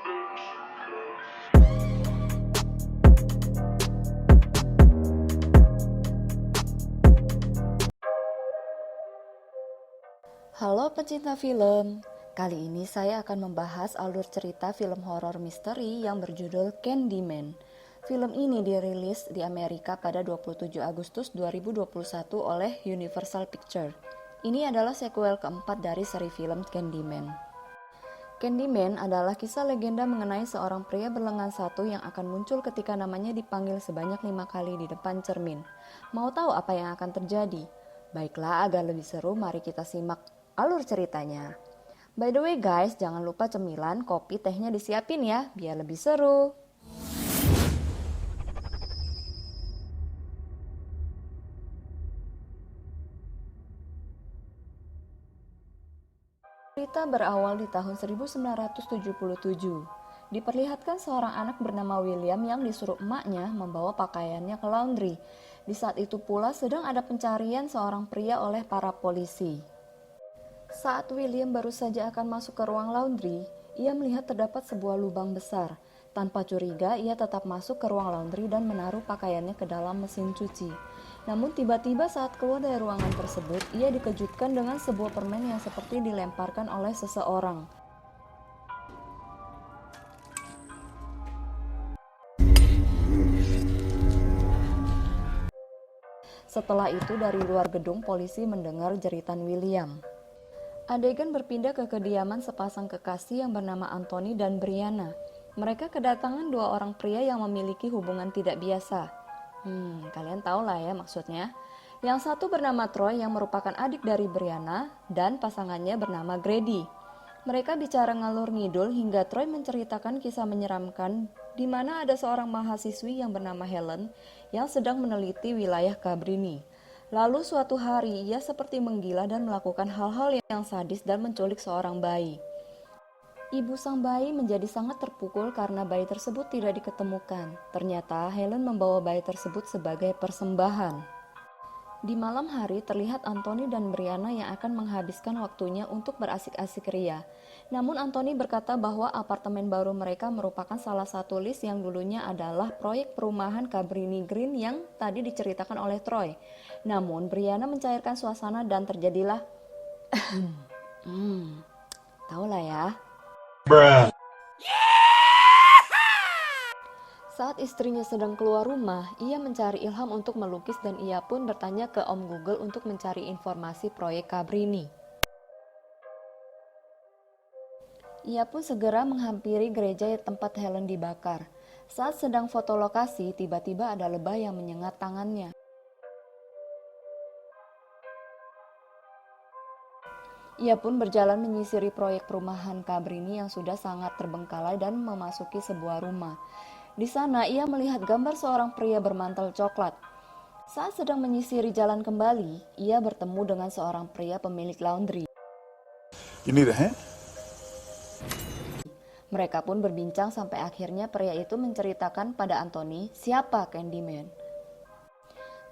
Halo pecinta film, kali ini saya akan membahas alur cerita film horor misteri yang berjudul Candyman. Film ini dirilis di Amerika pada 27 Agustus 2021 oleh Universal Pictures. Ini adalah sequel keempat dari seri film Candyman. Candyman adalah kisah legenda mengenai seorang pria berlengan satu yang akan muncul ketika namanya dipanggil sebanyak 5 kali di depan cermin. Mau tahu apa yang akan terjadi? Baiklah, agar lebih seru, mari kita simak alur ceritanya. By the way guys, jangan lupa cemilan, kopi, tehnya disiapin ya, biar lebih seru. Cerita berawal di tahun 1977. Diperlihatkan seorang anak bernama William yang disuruh emaknya membawa pakaiannya ke laundry. Di saat itu pula sedang ada pencarian seorang pria oleh para polisi. Saat William baru saja akan masuk ke ruang laundry, ia melihat terdapat sebuah lubang besar. Tanpa curiga, ia tetap masuk ke ruang laundry dan menaruh pakaiannya ke dalam mesin cuci. Namun tiba-tiba saat keluar dari ruangan tersebut, ia dikejutkan dengan sebuah permen yang seperti dilemparkan oleh seseorang. Setelah itu dari luar gedung polisi mendengar jeritan William. Adegan berpindah ke kediaman sepasang kekasih yang bernama Anthony dan Brianna. Mereka kedatangan dua orang pria yang memiliki hubungan tidak biasa. Kalian tahu lah ya maksudnya. Yang satu bernama Troy yang merupakan adik dari Brianna dan pasangannya bernama Grady. Mereka bicara ngalur ngidul hingga Troy menceritakan kisah menyeramkan di mana ada seorang mahasiswi yang bernama Helen yang sedang meneliti wilayah Cabrini. Lalu suatu hari ia seperti menggila dan melakukan hal-hal yang sadis dan menculik seorang bayi. Ibu sang bayi menjadi sangat terpukul karena bayi tersebut tidak diketemukan. Ternyata Helen membawa bayi tersebut sebagai persembahan. Di malam hari terlihat Anthony dan Brianna yang akan menghabiskan waktunya untuk berasik-asik ria. Namun Anthony berkata bahwa apartemen baru mereka merupakan salah satu list yang dulunya adalah proyek perumahan Cabrini Green yang tadi diceritakan oleh Troy. Namun Brianna mencairkan suasana dan terjadilah tahu lah ya. Saat istrinya sedang keluar rumah, ia mencari ilham untuk melukis dan ia pun bertanya ke Om Google untuk mencari informasi proyek Cabrini. Ia pun segera menghampiri gereja tempat Helen dibakar. Saat sedang foto lokasi, tiba-tiba ada lebah yang menyengat tangannya. Ia pun berjalan menyisiri proyek perumahan Cabrini yang sudah sangat terbengkalai dan memasuki sebuah rumah. Di sana ia melihat gambar seorang pria bermantel coklat. Saat sedang menyisiri jalan kembali, ia bertemu dengan seorang pria pemilik laundry. Mereka pun berbincang sampai akhirnya pria itu menceritakan pada Anthony siapa Candyman.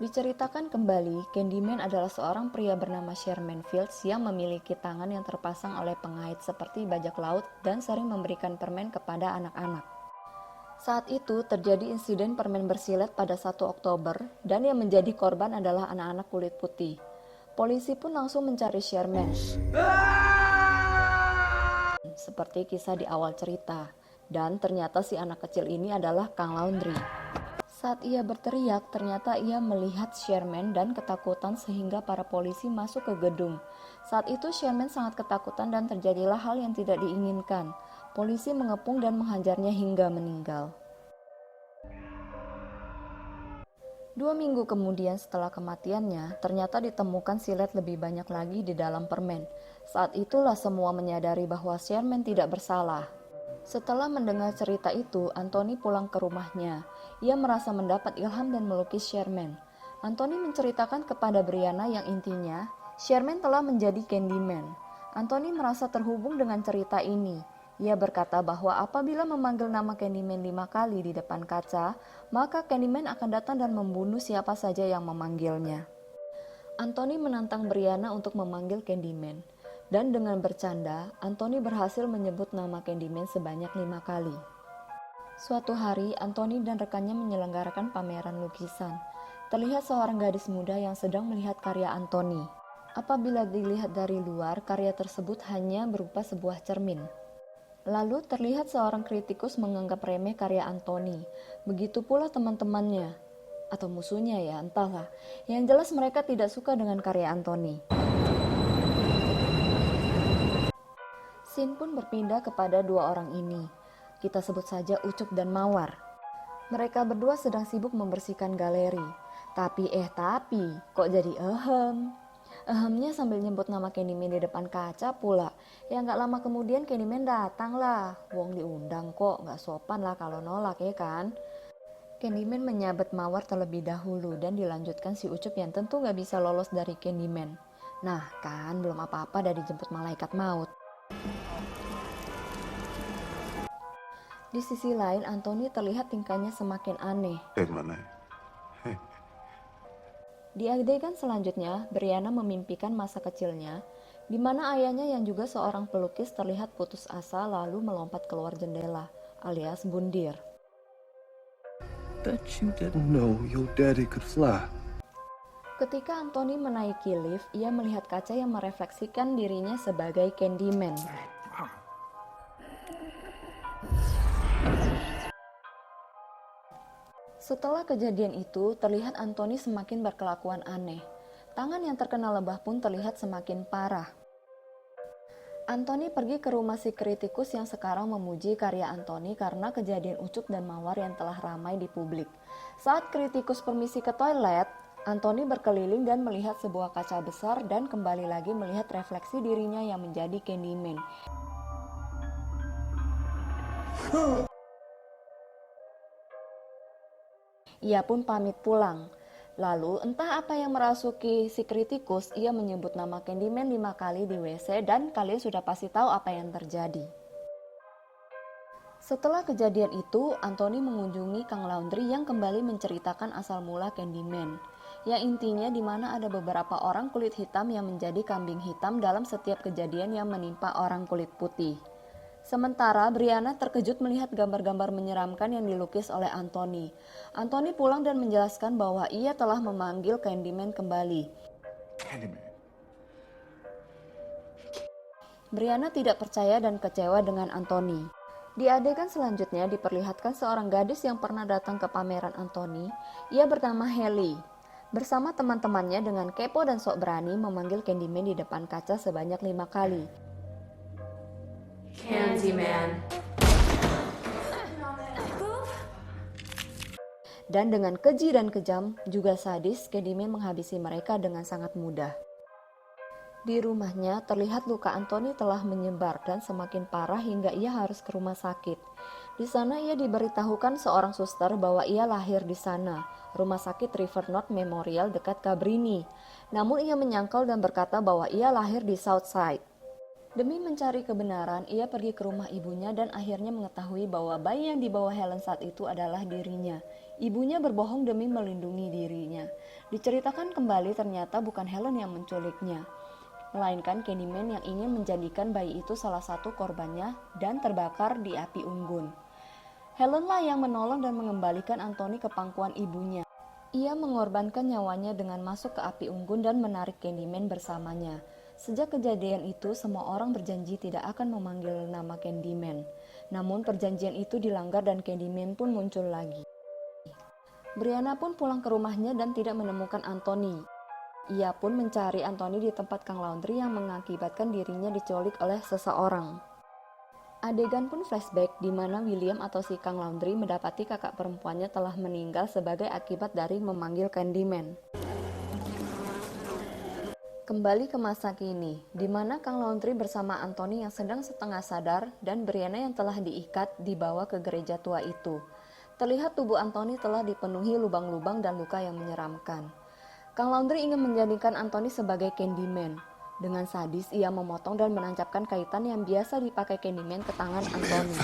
Diceritakan kembali, Candyman adalah seorang pria bernama Sherman Fields yang memiliki tangan yang terpasang oleh pengait seperti bajak laut dan sering memberikan permen kepada anak-anak. Saat itu terjadi insiden permen bersilet pada 1 Oktober dan yang menjadi korban adalah anak-anak kulit putih. Polisi pun langsung mencari Sherman. Seperti kisah di awal cerita. Dan ternyata si anak kecil ini adalah Kang Laundry. Saat ia berteriak, ternyata ia melihat Sherman dan ketakutan sehingga para polisi masuk ke gedung. Saat itu Sherman sangat ketakutan dan terjadilah hal yang tidak diinginkan. Polisi mengepung dan menghajarnya hingga meninggal. 2 minggu kemudian setelah kematiannya, ternyata ditemukan silet lebih banyak lagi di dalam permen. Saat itulah semua menyadari bahwa Sherman tidak bersalah. Setelah mendengar cerita itu, Anthony pulang ke rumahnya. Ia merasa mendapat ilham dan melukis Sherman. Anthony menceritakan kepada Brianna yang intinya, Sherman telah menjadi Candyman. Anthony merasa terhubung dengan cerita ini. Ia berkata bahwa apabila memanggil nama Candyman 5 kali di depan kaca, maka Candyman akan datang dan membunuh siapa saja yang memanggilnya. Anthony menantang Brianna untuk memanggil Candyman. Dan dengan bercanda, Anthony berhasil menyebut nama Candyman sebanyak 5 kali. Suatu hari, Anthony dan rekannya menyelenggarakan pameran lukisan. Terlihat seorang gadis muda yang sedang melihat karya Anthony. Apabila dilihat dari luar, karya tersebut hanya berupa sebuah cermin. Lalu terlihat seorang kritikus menganggap remeh karya Anthony. Begitu pula teman-temannya. Atau musuhnya ya, entahlah. Yang jelas mereka tidak suka dengan karya Anthony. Scene pun berpindah kepada dua orang ini. Kita sebut saja Ucup dan Mawar. Mereka berdua sedang sibuk membersihkan galeri. Tapi kok jadi Ehemnya sambil nyebut nama Candyman di depan kaca pula. Ya gak lama kemudian Candyman datang lah. Wong diundang kok, gak sopan lah kalau nolak ya kan. Candyman menyabet Mawar terlebih dahulu dan dilanjutkan si Ucup yang tentu gak bisa lolos dari Candyman. Nah kan belum apa-apa dah dijemput malaikat maut. Di sisi lain, Anthony terlihat tingkahnya semakin aneh. Di adegan selanjutnya, Brianna memimpikan masa kecilnya, di mana ayahnya yang juga seorang pelukis terlihat putus asa lalu melompat keluar jendela, alias bundir. Bet you didn't know your daddy could fly. Ketika Anthony menaiki lift, ia melihat kaca yang merefleksikan dirinya sebagai Candyman. Setelah kejadian itu, terlihat Anthony semakin berkelakuan aneh. Tangan yang terkena lebah pun terlihat semakin parah. Anthony pergi ke rumah si kritikus yang sekarang memuji karya Anthony karena kejadian Ucup dan Mawar yang telah ramai di publik. Saat kritikus permisi ke toilet, Anthony berkeliling dan melihat sebuah kaca besar dan kembali lagi melihat refleksi dirinya yang menjadi Candyman. Ia pun pamit pulang. Lalu entah apa yang merasuki si kritikus, ia menyebut nama Candyman 5 kali di WC dan kalian sudah pasti tahu apa yang terjadi. Setelah kejadian itu, Anthony mengunjungi Kang Laundry yang kembali menceritakan asal mula Candyman. Yang intinya di mana ada beberapa orang kulit hitam yang menjadi kambing hitam dalam setiap kejadian yang menimpa orang kulit putih. Sementara Brianna terkejut melihat gambar-gambar menyeramkan yang dilukis oleh Anthony. Anthony pulang dan menjelaskan bahwa ia telah memanggil Candyman kembali. Candyman. Brianna tidak percaya dan kecewa dengan Anthony. Di adegan selanjutnya diperlihatkan seorang gadis yang pernah datang ke pameran Anthony. Ia bernama Haley. Bersama teman-temannya dengan kepo dan sok berani memanggil Candyman di depan kaca sebanyak 5 kali. Candyman. Dan dengan keji dan kejam, juga sadis, Candyman menghabisi mereka dengan sangat mudah. Di rumahnya, terlihat luka Anthony telah menyebar dan semakin parah hingga ia harus ke rumah sakit. Di sana ia diberitahukan seorang suster bahwa ia lahir di sana, rumah sakit River North Memorial dekat Cabrini. Namun ia menyangkal dan berkata bahwa ia lahir di Southside. Demi mencari kebenaran, ia pergi ke rumah ibunya dan akhirnya mengetahui bahwa bayi yang dibawa Helen saat itu adalah dirinya. Ibunya berbohong demi melindungi dirinya. Diceritakan kembali ternyata bukan Helen yang menculiknya, melainkan Candyman yang ingin menjadikan bayi itu salah satu korbannya dan terbakar di api unggun. Helen lah yang menolong dan mengembalikan Anthony ke pangkuan ibunya. Ia mengorbankan nyawanya dengan masuk ke api unggun dan menarik Candyman bersamanya. Sejak kejadian itu, semua orang berjanji tidak akan memanggil nama Candyman. Namun perjanjian itu dilanggar dan Candyman pun muncul lagi. Brianna pun pulang ke rumahnya dan tidak menemukan Anthony. Ia pun mencari Anthony di tempat Kang Laundry yang mengakibatkan dirinya diculik oleh seseorang. Adegan pun flashback di mana William atau si Kang Laundry mendapati kakak perempuannya telah meninggal sebagai akibat dari memanggil Candyman. Kembali ke masa kini, di mana Kang Laundry bersama Anthony yang sedang setengah sadar dan Brianna yang telah diikat dibawa ke gereja tua itu. Terlihat tubuh Anthony telah dipenuhi lubang-lubang dan luka yang menyeramkan. Kang Laundry ingin menjadikan Anthony sebagai Candyman. Dengan sadis, ia memotong dan menancapkan kaitan yang biasa dipakai Candyman ke tangan Anthony.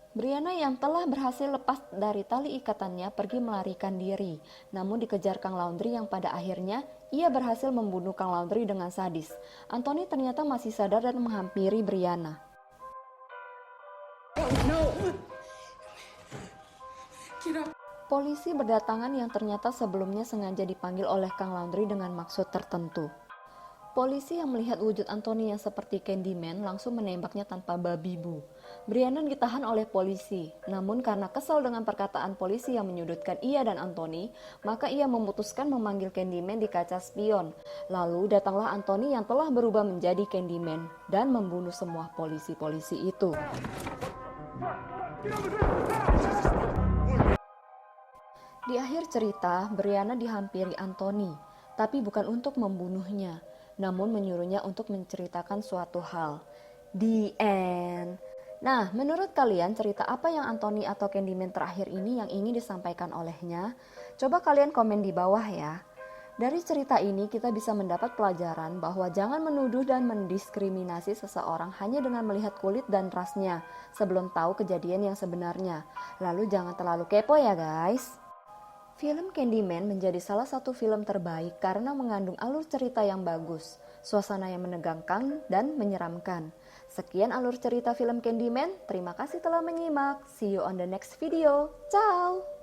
Brianna yang telah berhasil lepas dari tali ikatannya pergi melarikan diri, namun dikejar Kang Laundry yang pada akhirnya Ia berhasil membunuh Kang Laundrie dengan sadis. Anthony ternyata masih sadar dan menghampiri Brianna. Polisi berdatangan yang ternyata sebelumnya sengaja dipanggil oleh Kang Laundrie dengan maksud tertentu. Polisi yang melihat wujud Anthony yang seperti Candyman langsung menembaknya tanpa babi bu. Brianna ditahan oleh polisi, namun karena kesal dengan perkataan polisi yang menyudutkan ia dan Anthony, maka ia memutuskan memanggil Candyman di kaca spion. Lalu datanglah Anthony yang telah berubah menjadi Candyman dan membunuh semua polisi-polisi itu. Di akhir cerita, Brianna dihampiri Anthony, tapi bukan untuk membunuhnya, namun menyuruhnya untuk menceritakan suatu hal. The end. Nah, menurut kalian cerita apa yang Anthony atau Candyman terakhir ini yang ingin disampaikan olehnya? Coba kalian komen di bawah ya. Dari cerita ini kita bisa mendapat pelajaran bahwa jangan menuduh dan mendiskriminasi seseorang hanya dengan melihat kulit dan rasnya sebelum tahu kejadian yang sebenarnya. Lalu jangan terlalu kepo ya guys. Film Candyman menjadi salah satu film terbaik karena mengandung alur cerita yang bagus, suasana yang menegangkan dan menyeramkan. Sekian alur cerita film Candyman, terima kasih telah menyimak. See you on the next video. Ciao!